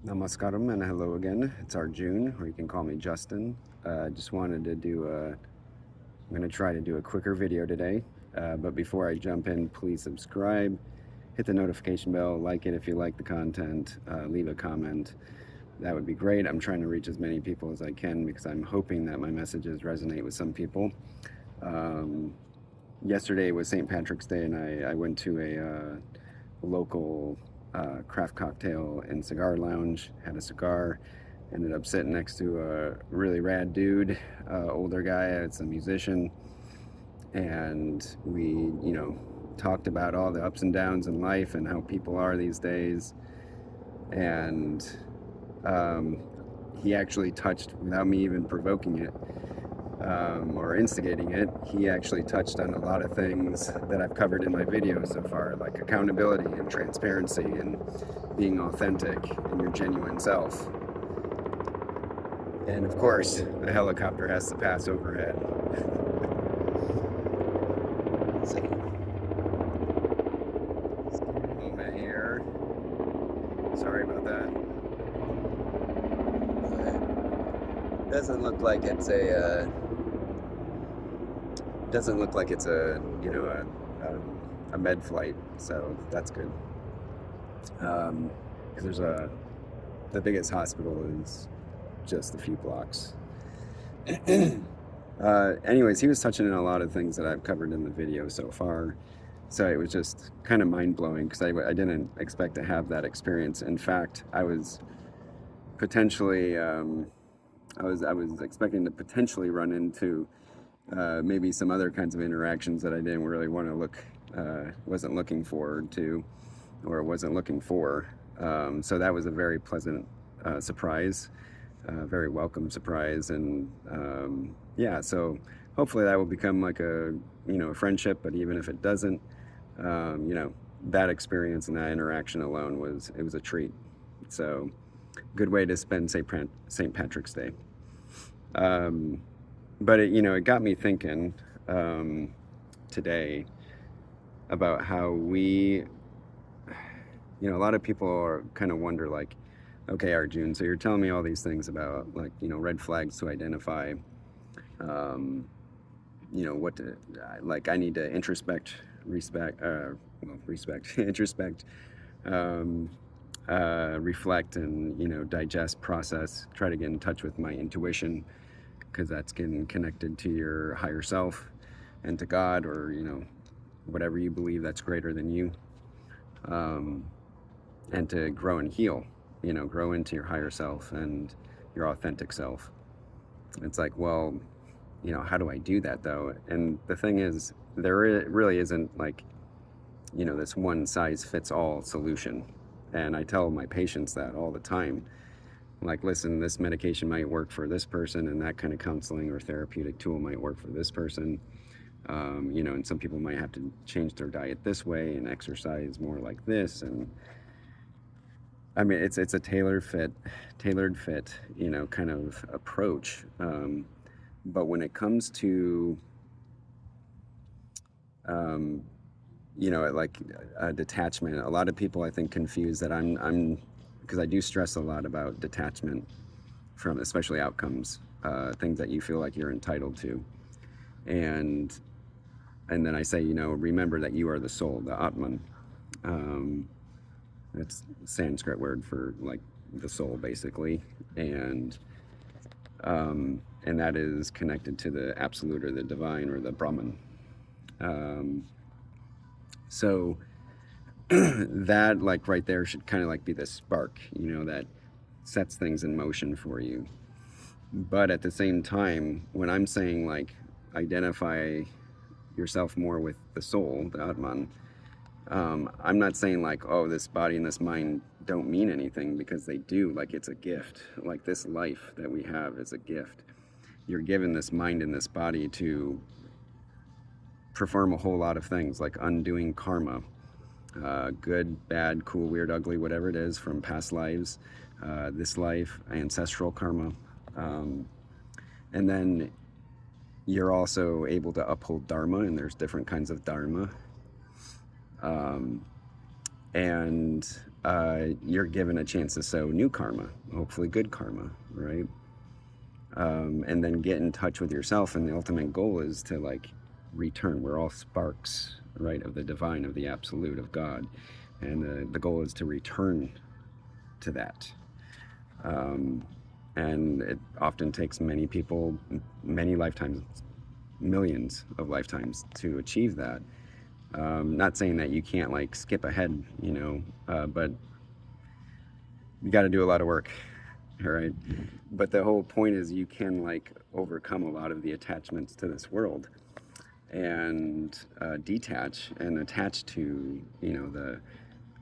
Namaskaram and hello again. It's Arjun, or you can call me Justin. Just wanted to I'm going to try to do a quicker video today. But before I jump in, please subscribe, hit the notification bell, like it if you like the content, leave a comment. That would be great. I'm trying to reach as many people as I can because I'm hoping that my messages resonate with some people. Um, Yesterday was St. Patrick's Day, and I went to a local craft cocktail and cigar lounge, had a cigar, ended up sitting next to a really rad dude, older guy. It's a musician, and we talked about all the ups and downs in life and how people are these days. And um, he actually touched, without me even provoking it, or instigating it, he actually touched on a lot of things that I've covered in my videos so far, like accountability and transparency and being authentic and your genuine self. And of course, a helicopter has to pass overhead. So, just give me a moment here. Sorry about that. But doesn't look like it's a med flight, so that's good. Because the biggest hospital is just a few blocks. Anyways, he was touching on a lot of things that I've covered in the video so far, so it was just kind of mind-blowing because I didn't expect to have that experience. In fact, I was potentially I was expecting to potentially run into maybe some other kinds of interactions that I didn't really want to wasn't looking forward to, or wasn't looking for. So that was a very pleasant surprise, very welcome surprise, and yeah. So hopefully that will become like a friendship. But even if it doesn't, that experience and that interaction alone was a treat. So good way to spend St. Patrick's Day. But it got me thinking today about how a lot of people are kind of wonder, like, okay, Arjun, so you're telling me all these things about, like, red flags to identify, what to, like, I need to introspect, introspect, um, reflect, and digest, process, try to get in touch with my intuition, because that's getting connected to your higher self and to God, or whatever you believe that's greater than you, and to grow and heal, grow into your higher self and your authentic self. It's like, well, how do I do that though? And the thing is, there really isn't, like, this one size fits all solution. And I tell my patients that all the time. Like, listen, this medication might work for this person, and that kind of counseling or therapeutic tool might work for this person. And some people might have to change their diet this way and exercise more like this. And I mean, it's a tailored fit, kind of approach. But when it comes to, like detachment, a lot of people, I think, confuse that because I do stress a lot about detachment from especially outcomes, things that you feel like you're entitled to. And then I say, remember that you are the soul, the Atman. It's a Sanskrit word for, like, the soul, basically. And that is connected to the absolute, or the divine, or the Brahman. So that, like, right there should kind of like be the spark, that sets things in motion for you. But at the same time, when I'm saying, like, identify yourself more with the soul, the Atman, I'm not saying, like, oh, this body and this mind don't mean anything, because they do. Like, it's a gift. Like, this life that we have is a gift. You're given this mind and this body to perform a whole lot of things, like undoing karma, good, bad, cool, weird, ugly, whatever it is, from past lives, this life, ancestral karma. And then you're also able to uphold dharma, and there's different kinds of dharma. And you're given a chance to sow new karma, hopefully good karma, right? And then get in touch with yourself, and the ultimate goal is to like return. We're all sparks, right, of the divine, of the absolute, of God, and the goal is to return to that. And it often takes many people, many lifetimes, millions of lifetimes to achieve that. Not saying that you can't like skip ahead, but you got to do a lot of work, right? But the whole point is you can like overcome a lot of the attachments to this world and detach and attach to, the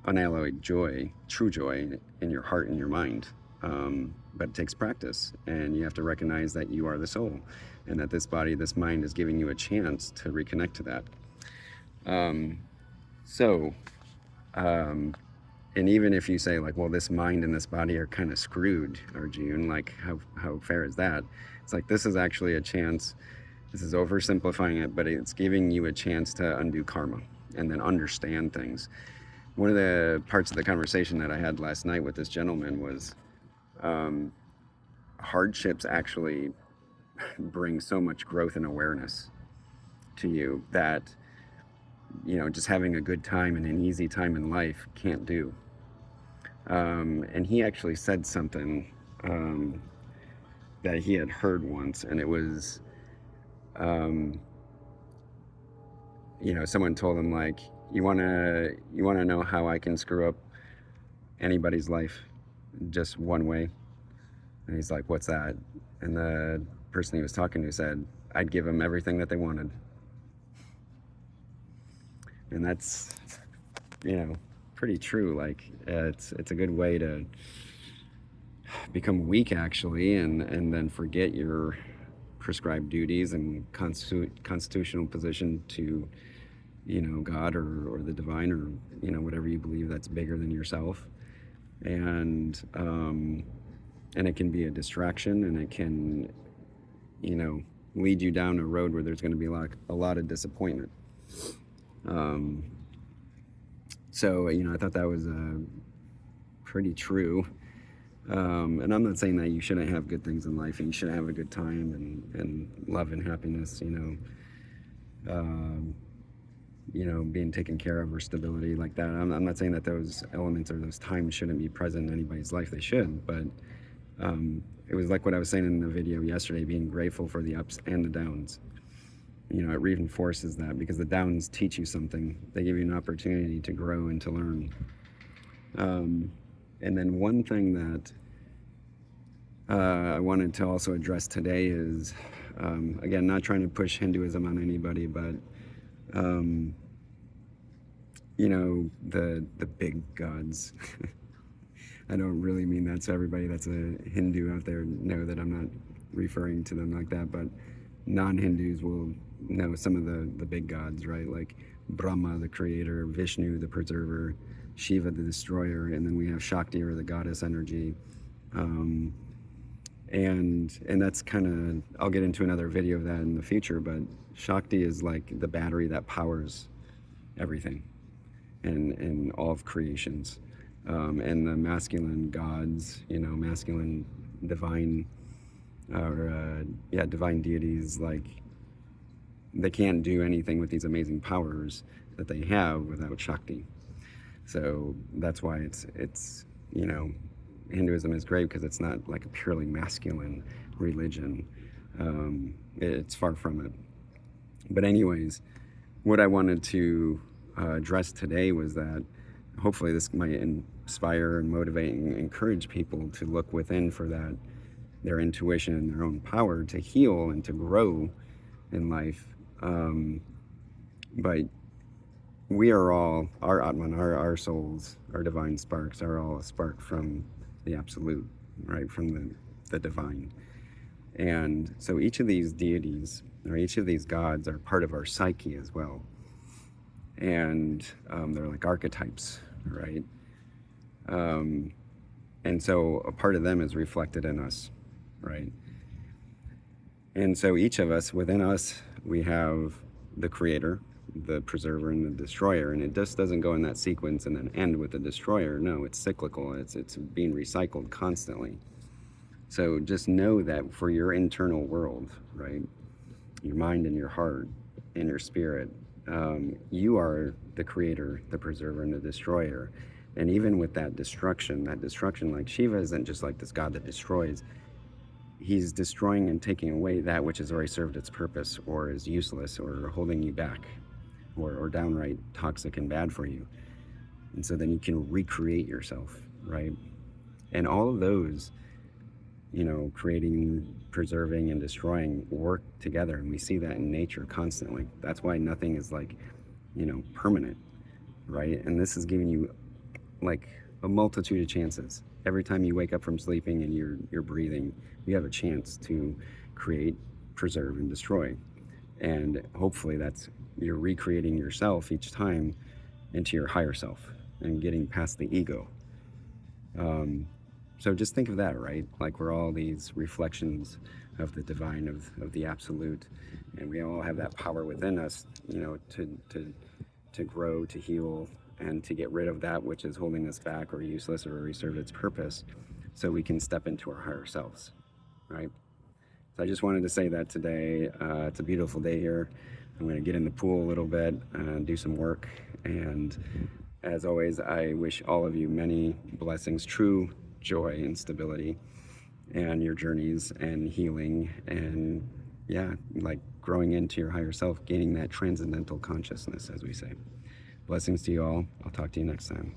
unalloyed joy, true joy in your heart and your mind. But it takes practice, and you have to recognize that you are the soul, and that this body, this mind is giving you a chance to reconnect to that. And even if you say like, well, this mind and this body are kind of screwed, Arjun, like how fair is that? It's like, this is actually a chance. This is oversimplifying it, but it's giving you a chance to undo karma and then understand things. One of the parts of the conversation that I had last night with this gentleman was hardships actually bring so much growth and awareness to you that, just having a good time and an easy time in life can't do. And he actually said something that he had heard once, and it was, someone told him like, you wanna know how I can screw up anybody's life just one way? And he's like, what's that? And the person he was talking to said, I'd give them everything that they wanted. And that's, pretty true. Like, it's a good way to become weak, actually, and then forget your prescribed duties and constitutional position to, God or the divine, or, whatever you believe that's bigger than yourself. And it can be a distraction, and it can, lead you down a road where there's going to be like a lot of disappointment. So, I thought that was pretty true. And I'm not saying that you shouldn't have good things in life and you shouldn't have a good time and love and happiness, being taken care of or stability like that. I'm not saying that those elements or those times shouldn't be present in anybody's life. They should, but it was like what I was saying in the video yesterday, being grateful for the ups and the downs. It reinforces that, because the downs teach you something. They give you an opportunity to grow and to learn. And then one thing that I wanted to also address today is, again, not trying to push Hinduism on anybody, but the big gods. I don't really mean that, so everybody that's a Hindu out there know that I'm not referring to them like that, but non-Hindus will know some of the big gods, right? Like Brahma, the creator; Vishnu, the preserver; Shiva, the destroyer; and then we have Shakti, or the goddess energy. And that's kind of, I'll get into another video of that in the future, but Shakti is like the battery that powers everything and all of creations. And the masculine gods, masculine divine, divine deities, like, they can't do anything with these amazing powers that they have without Shakti. So that's why it's Hinduism is great, because it's not like a purely masculine religion. It's far from it. But anyways, what I wanted to address today was that hopefully this might inspire and motivate and encourage people to look within for that, their intuition and their own power to heal and to grow in life. But we are all, our Atman, our souls, our divine sparks are all a spark from the absolute, right? From the divine. And so each of these deities, or each of these gods, are part of our psyche as well. And they're like archetypes, right? And so a part of them is reflected in us, right? And so each of us, within us, we have the creator, the preserver and the destroyer, and it just doesn't go in that sequence and then end with the destroyer. No, it's cyclical. It's being recycled constantly. So just know that for your internal world, right, your mind and your heart and your spirit, you are the creator, the preserver, and the destroyer. And even with that destruction, like Shiva isn't just like this god that destroys. He's destroying and taking away that which has already served its purpose or is useless or holding you back or downright toxic and bad for you. And so then you can recreate yourself, right? And all of those, creating, preserving, and destroying work together. And we see that in nature constantly. That's why nothing is like, permanent, right? And this is giving you like a multitude of chances. Every time you wake up from sleeping and you're breathing, you have a chance to create, preserve, and destroy. And hopefully you're recreating yourself each time into your higher self and getting past the ego. So just think of that, right? Like we're all these reflections of the divine, of the absolute, and we all have that power within us, to grow, to heal, and to get rid of that which is holding us back or useless or already served its purpose, so we can step into our higher selves, right? So I just wanted to say that today. It's a beautiful day here. I'm going to get in the pool a little bit and do some work. And as always, I wish all of you many blessings, true joy and stability, and your journeys and healing, and like growing into your higher self, gaining that transcendental consciousness, as we say. Blessings to you all. I'll talk to you next time.